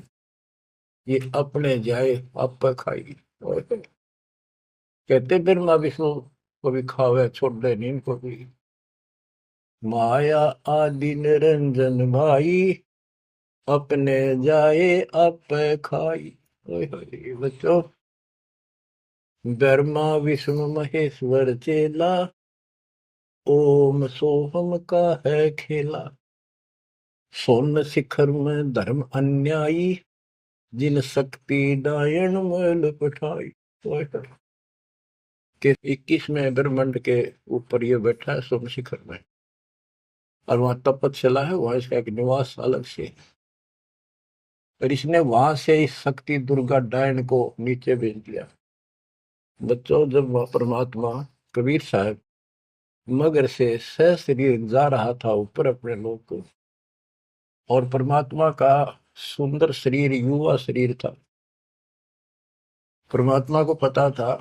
ये अपने जाए अप खाई। कहते ब्रह्मा विष्णु को भी खावे, छोड़ दे नहीं इनको भी। माया आदि निरंजन भाई, अपने जाए अप खाई। ओए होए बच्चों, ब्रह्मा विष्णु महेश्वर चेला, ओम सोहम का है खेला, सोन शिखर में धर्म अन्यायी, जिन शक्ति डायन मैल पठाई। तो कि 21वें ब्रह्मांड के ऊपर ये बैठा है सोम शिखर में, और वहां तपस्या है, वहां इसका एक निवास अलग से है। और इसने वहां से इस शक्ति दुर्गा डायन को नीचे भेज दिया। बच्चों, जब वह परमात्मा कबीर साहब मगर से सशरीर जा रहा था ऊपर अपने लोक को, और परमात्मा का सुंदर शरीर युवा शरीर था, परमात्मा को पता था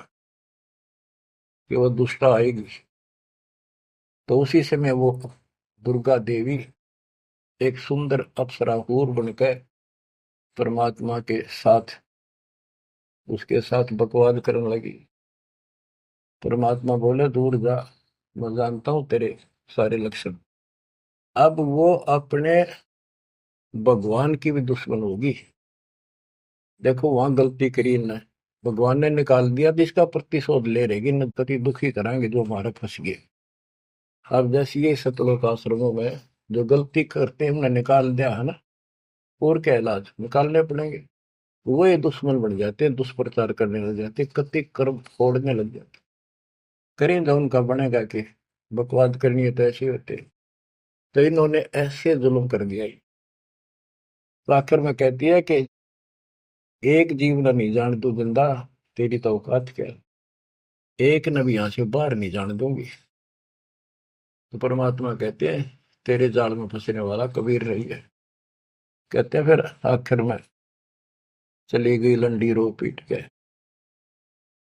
कि वह दुष्टा आएगी, तो उसी समय वो दुर्गा देवी एक सुंदर अप्सरा हूर बनकर परमात्मा के साथ उसके साथ बकवाद करने लगी। परमात्मा बोले दूर जा, मैं जानता हूं तेरे सारे लक्षण। अब वो अपने भगवान की भी दुश्मन होगी। देखो वहां गलती करी इन्हें, भगवान ने निकाल दिया तो इसका प्रतिशोध ले रहेगी, न पति दुखी कराएंगे जो हमारे फंस गए। अब जैसे ये सतलोक आश्रमों में जो गलती करते हैं उन्हें निकाल दिया है ना, और क्या इलाज निकालने पड़ेंगे। वो ये दुश्मन बन जाते हैं, दुष्प्रचार करने लग जाते हैं, कति कर्म फोड़ने लग जाते। करें तो उनका बनेगा कि बकवाद करनी है तो ऐसे होते। तो इन्होंने ऐसे जुल्म कर दिया। तो आखिर में कहती है कि एक जीव न नहीं जान तू जिंदा, तेरी तो औकात क्या, एक न भी यहां से बाहर नहीं जाने दूंगी। तो परमात्मा कहते हैं तेरे जाल में फंसने वाला कबीर रही है। कहते हैं फिर आखिर में चली गई लंडी रो पीट के।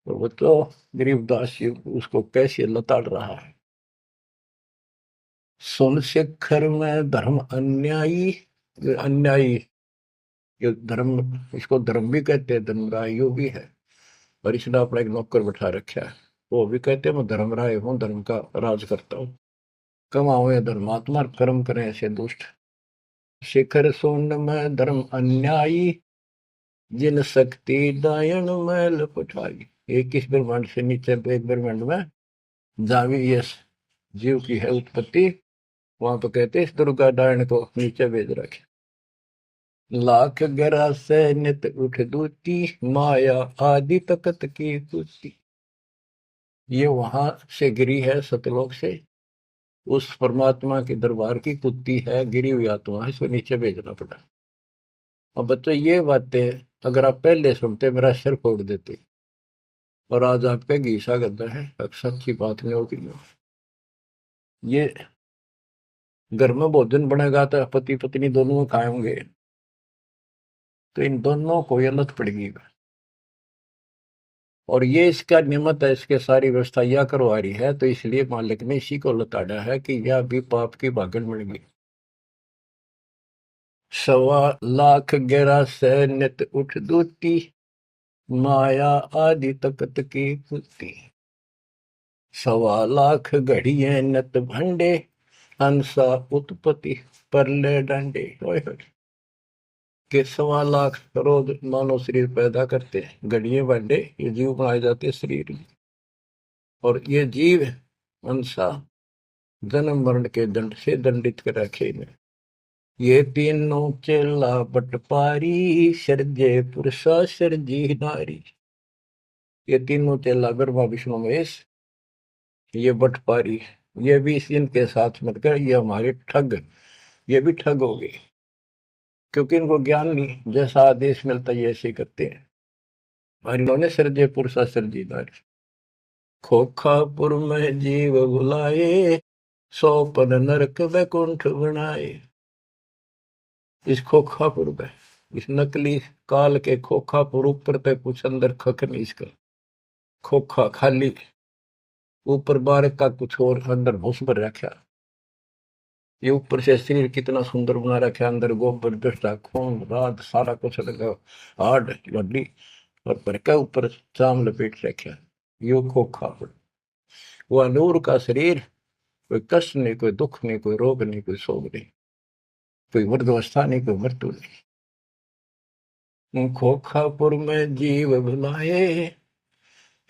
तो वो तो गरीबदास जी उसको कैसे लताड़ रहा है। सुन शिखर में धर्म अन्यायी, अन्यायी ये धर्म, इसको धर्म भी कहते हैं, धर्मरायो भी है। और इसने अपना एक नौकर बैठा रखा है, वो भी कहते हैं मैं धर्मराय हूँ, धर्म का राज करता हूँ। कमाओ या धर्मात्मा, कर्म करें ऐसे दुष्ट। शिखर सोन में धर्म अन्यायी, जिन शक्ति दायन मैल पठाई। 21 ब्रह्मांड से नीचे एक ब्रह्मांड में जहां भी ये जीव की है उत्पत्ति, वहां पर कहते इस दुर्गा डायन को नीचे भेज रखे। लाख गरा से नित उठ दूती, माया आदि तकत की कुती। ये वहां से गिरी है सतलोक से, उस परमात्मा के दरबार की कुत्ती है, गिरी हुई आत्मा है, इसको नीचे भेजना पड़ा। अब बच्चों ये बातें अगर आप पहले सुनते मेरा सिर फोड़ देते, और आज आपके घीसा गद्दा है, सच्ची बात नहीं होगी। ये घर में भोजन बनेगा तो पति पत्नी दोनों खाएंगे, तो इन दोनों को ये लत पड़ेगी। और ये इसका निमित्त है, इसके सारी व्यवस्था यह करवा रही है, तो इसलिए मालिक ने इसी को लताड़ा है कि यह भी पाप की भागन बन गई। 1.25 लाख गहरा से नित उठ दूती, माया आदि तकत की कुत्ती। 1.25 लाख घड़िए नत भंडे, हंसा उत्पत्ति परले डंडे। के 1.25 लाख रोज मानव शरीर पैदा करते हैं, घड़िए भांडे ये जीव बनाए जाते हैं शरीर में। और ये जीव हंसा जन्म मरण के दंड से दंडित कर रखे इन्हें। ये तीनों चेला बटपारी, सर्जे पुरुषा सर्जी नारी। ये तीनों चेला ब्रह्मा विष्णु महेश, ये बटपारी, ये भी इनके साथ मिलकर ये हमारे ठग, ये भी ठग हो गए, क्योंकि इनको ज्ञान नहीं, जैसा आदेश मिलता है ऐसे करते हैं। और इन्होंने सर्जे पुरुषा सर्जी नारी। खोखापुर में जीव बुलाए, 100 पद नरक वैकुंठ बनाए। इस खोखापुर में, इस नकली काल के खोखापुर ऊपर तक कुछ अंदर खक नहीं, इसका खोखा खाली, ऊपर बारक का कुछ और अंदर भूस भर रखा। ये ऊपर से शरीर कितना सुंदर बना रखा, अंदर गोबर दस्ता खून रात सारा कुछ लगा, हार्ड हड्डी और भर का ऊपर चाम लपेट रखा। यो खोखापुर, वह नूर का शरीर, कोई कष्ट नहीं, कोई दुख नहीं, कोई रोग नहीं, कोई शोक नहीं, कोई वृद्धावस्था नहीं, कोई मृत्यु नहीं। खोखापुर में जीव बुलाए,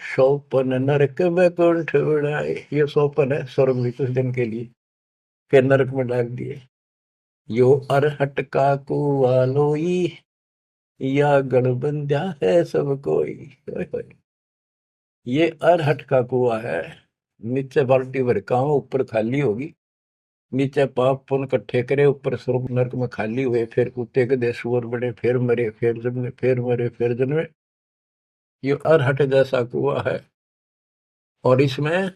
सोपन नरक बैकुंठ बनाए, ये सोपन है स्वर्ग भी कुछ दिन के लिए, फिर नरक में डाल दिए। यो अरहट का कुआ लोई, या गढ़ बंध्या है सब कोई। ओए होए। ये अरहट का कुआ है, नीचे बाल्टी भर का हो, ऊपर खाली होगी। नीचे पाप पुण्य इकट्ठे करे, ऊपर स्वर्ग नरक में खाली हुए, फिर कुत्ते गधे सुअर बड़े, फिर मरे, फिर जन्मे, फिर मरे, फिर जन्मे। ये अरहट जैसा कुआ है। और इसमें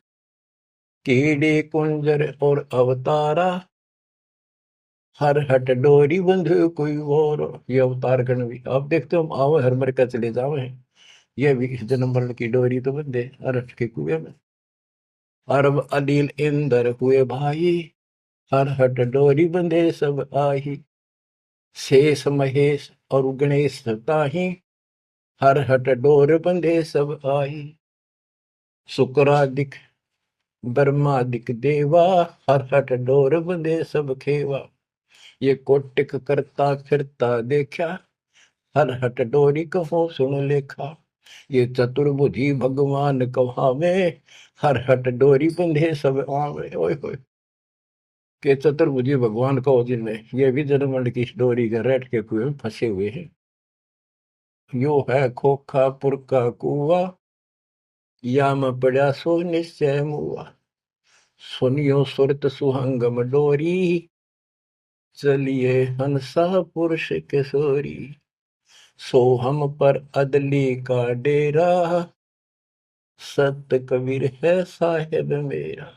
कीड़ी कुंजर और अवतारा, हर हट डोरी बंधु कोई और। ये अवतार गण भी आप देखते हो, हम आवे हर मर का चले जावे, ये भी इस जन्म मरण की डोरी तो बंधे अरहट के कुएं में। अरब अनिल इंद्र हुए भाई, हर हट डोरी बंधे सब आही। शेष महेश और गणेश ताही, हर हट डोर बंधे सब आही। शुक्रादिक ब्रह्मादिक देवा, हर हट डोर बंधे सब खेवा। ये कोटिक करता फिरता देखा, हर हट डोरी कहो सुन लेखा। ये चतुर्भुजी भगवान कहावे, हर हट डोरी बंधे सब आवे। ओए होए। के चतुर्भुजी भगवान कहो जिनमें, ये भी जन्मंड की डोरी के रेट के कुएं में फंसे हुए हैं। यो है खोखा पुर का कुआ, या में पड़ा सो निश्चय मुआ। सुनियो सुरत सुहंगम डोरी, चलिए हंसा पुरुष किशोरी। सो हम पर अदली का डेरा, सत कबीर है साहेब मेरा।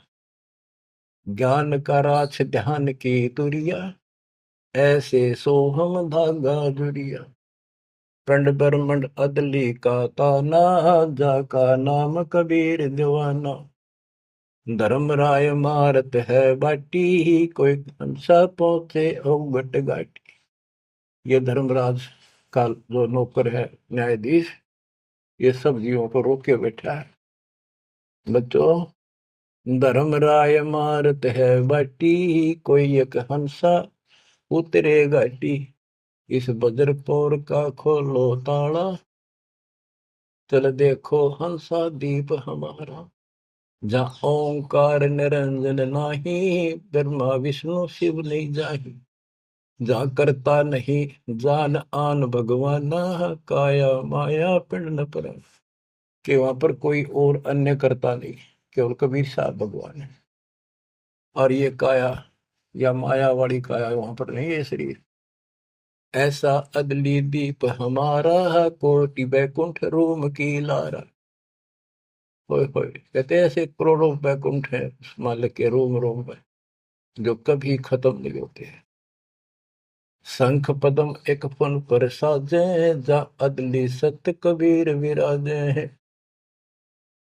ज्ञान का राछ ध्यान की तुरिया, ऐसे सो हम धागा जुरिया। पंड ब्रह्मंड अदली का ताना, जाका नाम कबीर दीवाना। धर्म राय मारत है बाटी, कोई हंसा पहुंचे अवगट घाटी। ये धर्मराज का जो नौकर है न्यायाधीश, ये सब जीवों को रोक के बैठा है। बच्चों, धर्म राय मारत है बाटी, कोई एक हंसा उतरे घाटी। इस बज्रपुर का खोलो ताला, चल देखो हंसा दीप हमारा। जहाँ ओंकार निरंजन नाही, ब्रह्मा विष्णु शिव नहीं जाही। जहाँ करता नहीं जान आन भगवाना, काया माया पिंड न पर। कि वहां पर कोई और अन्य करता नहीं, केवल कबीर साहब भगवान है। और ये काया या माया वाली काया वहां पर नहीं है शरीर। ऐसा अदली दीप हमारा, कोटि बैकुंठ रूम की लारा। होए होए। कहते हैं ऐसे करोड़ों बैकुंठ है उस मालिक के रोम रोम में, जो कभी खत्म नहीं होते हैं। शंख पदम एक फन पर साजे, जा अदली सत कबीर विराजे हैं।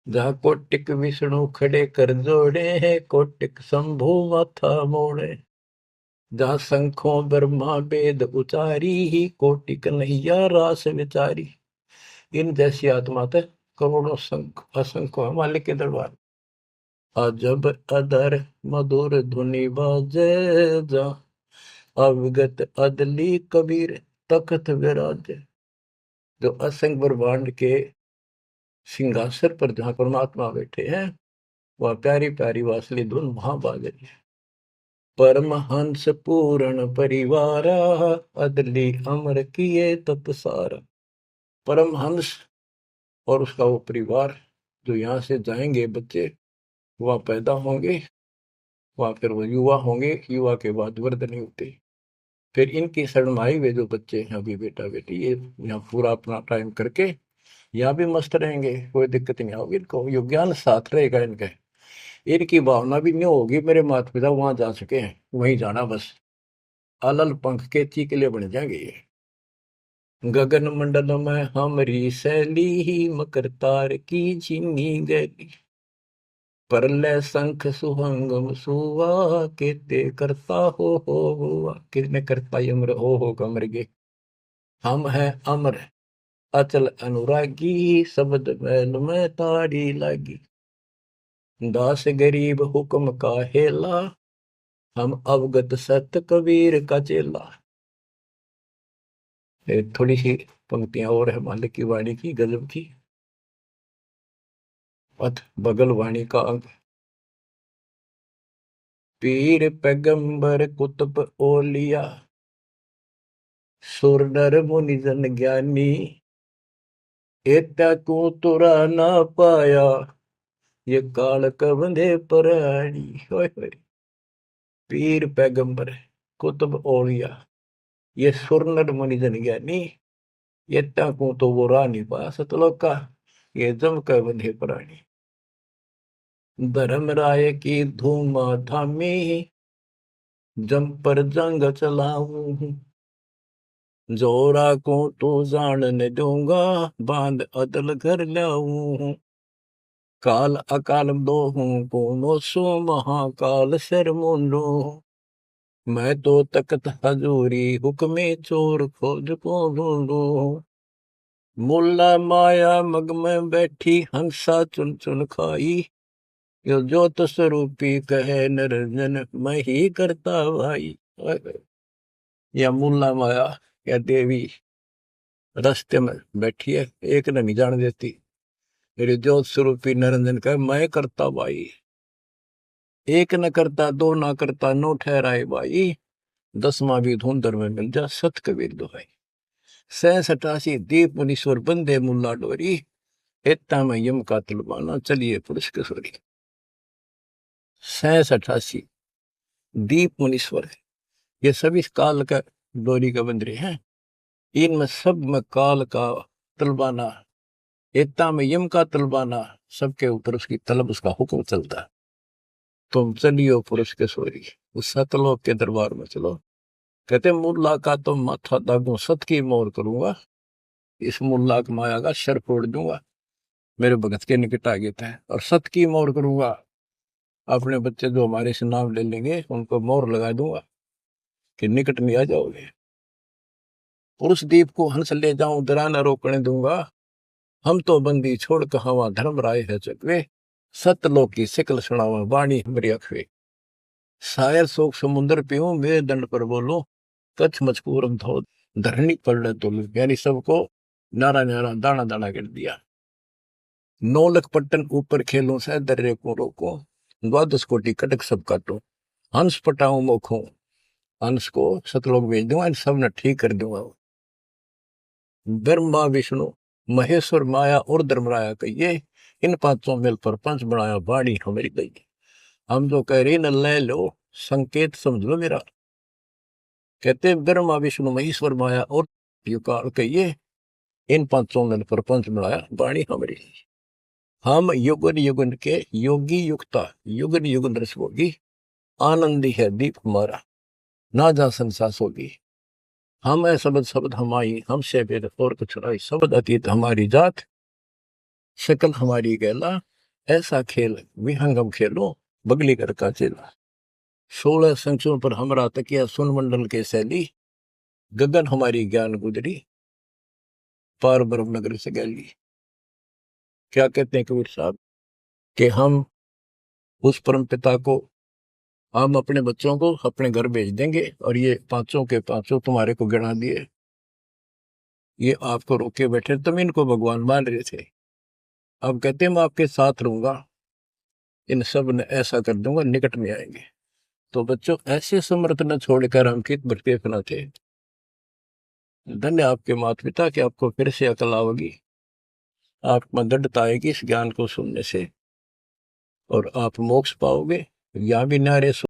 जहाँ कोटिक विष्णु खड़े कर जोड़े हैं, कोटिक शंभु माथा मोड़े। जहाँ शंखों ब्रह्मा वेद उचारी, ही कोटि कन्हैया रास विचारी। इन जैसी आत्मा थे करोड़ों शंख असंख्य है मालिक के दरबार। अजब अदर मधुर धुनि बाजे, जा अविगत अदली कबीर तखत विराजे। जो असंख्य ब्रह्मांड के सिंहासन पर जहाँ परमात्मा बैठे हैं, वह प्यारी प्यारी वासली धुन वहां बाज रही है। परमहंस पूर्ण परिवारा, अदली अमर किए तत्सारा। परमहंस और उसका वो परिवार, जो यहाँ से जाएंगे बच्चे, वह पैदा होंगे, वह फिर वो युवा होंगे, युवा के बाद वृद्ध नहीं होते। फिर इनकी शरण में आए हुए जो बच्चे हैं अभी बेटा बेटी, ये यहाँ पूरा अपना टाइम करके यहाँ भी मस्त रहेंगे, कोई दिक्कत नहीं होगी इनको, यो ज्ञान साथ रहेगा इनके। इनकी भावना भी नहीं होगी मेरे माता पिता वहां जा चुके हैं, वहीं जाना बस। अलल पंख के चीकले बन जाएंगे ये। गगन मंडल में हमरी शैली, ही मकर तार की झिनी गैली। परलय शंख सुहंगम सुवा, केते करता हो हुआ। किसने करता अमर हो कमर गे। हम हैं अमर अचल अनुरागी, शब्द मैल में ताड़ी लागी। दास गरीब हुक्म का हेला, हम अवगत सत कबीर का चेला। थोड़ी सी पंक्तियां और है मालिक की वाणी की गजब की। अथ बगलवाणी का अंग। पीर पैगंबर कुतुब ओलिया, सुर नर मुनि जन ज्ञानी, एता को तुरा ना पाया, ये काल कबंधे पराणी। होय होय। पीर पैगंबर कुतुब ओलिया, ये सुर नर मुनि जन ज्ञानी, एता को तो वो रानी पा सतलोका, ये जम का बंधे पराणी। धर्मराय की धूम थामी, जम पर जंग चलाऊं, जोरा को तो जान न दूंगा, बांध अदल घर लाऊं। काल अकाल दो हूं कोनो सो, महाकाल सिर मुंडो, मैं तो तकत हजूरी हुक्मे चोर खोज को ढूंढू। मुल्ला माया मग में बैठी, हंसा चुन चुन खाई, यो ज्योत स्वरूपी कहे निरंजन, मैं ही करता भाई। या मुल्ला माया या देवी रास्ते में बैठी है, एक ने नहीं जान देती। मेरे ज्योत स्वरूपी निरंजन कहे मैं करता भाई। एक न करता, दो ना करता, नो ठहराए भाई, 10वां भी धुंधर में मिल जा, सत कबीर दोहाई। 67 दीप मुनीश्वर बंदे मुल्ला डोरी, एता में यम का तलबाना, चलिए पुरुष किशोरी। 67 दीप मुनीश्वर है, ये सभी काल का डोरी का बंदरे हैं। इनमें सब में काल का तलबाना, एकता में यम का तलबाना, सबके ऊपर उसकी तलब, उसका हुक्म चलता है। तुम चलियो पुरुष के सोरी, उस सतलोक के दरबार में चलो। कहते मुल्ला का तो माथा दागू, सत की मोर करूंगा, इस मुल्ला की माया का सर फोड़ दूंगा, मेरे भगत के निकट आ गए थे। और सत की मोर करूंगा, अपने बच्चे जो हमारे से नाम ले लेंगे उनको मोर लगा दूंगा कि निकट में आ जाओगे। पुरुष दीप को हंस ले जाऊं, दरा न रोकने दूंगा, हम तो बंदी छोड़ कहावा, धर्म राय है चकवे, सतलोक की सिकल सुनावा, वाणी हमारी अखवे। शायर शोक समुद्र पीऊं, मेरे दंड पर बोलो, कच्छ मचकूरम धो धरनी पर तो, यानी सबको नारा नारा दाना दाना कर दिया। 9 लख पट्टन ऊपर खेलों से दर्रे को रोको, 12 कोटि कटक सब काटो, हंस पटाऊं मोखों, हंस को सतलोक भेज दूंगा, इन सब ने ठीक कर दूंगा। ब्रह्मा विष्णु महेश्वर माया और धर्मराया कहिए, इन पांचों मिल पर पंच बनाया, वाणी हमारी गई। हम जो कह रहे न ले लो, संकेत समझ लो मेरा। कहते ब्रह्मा विष्णु महेश्वर माया और युकाल कहिए, इन पांचों मिल पर पंच बनाया, वाणी हमारी। हम युगन युगन के योगी युक्ता, युगन युगन रस होगी, आनंदी है दीप हमारा, ना जा संसास होगी। हम है शब्द शब्द हमारी, हमसे भेद और कुछ नहीं, शब्द अतीत हमारी जात, शकल हमारी गैला, ऐसा खेल विहंगम खेलो, बगली कर का चेला। 16 संख्यों पर हमरा तकिया, सुन मंडल के शैली, गगन हमारी ज्ञान गुजरी, पार ब्रह्म नगर से गैली। क्या कहते हैं कबीर साहब कि हम उस परम पिता को, हम अपने बच्चों को अपने घर भेज देंगे, और ये पांचों के पांचों तुम्हारे को गिना दिए, ये आपको रोके बैठे, तुम इनको भगवान मान रहे थे। अब कहते हैं मैं आपके साथ रहूंगा, इन सब ने ऐसा कर दूंगा, निकट में आएंगे। तो बच्चों ऐसे समर्थ न छोड़कर हम कित भटके फना थे। धन्य आपके माता पिता कि आपको फिर से अकल आओगी, आप में दृढ़ता आएगी इस ज्ञान को सुनने से, और आप मोक्ष पाओगे। या भी नारे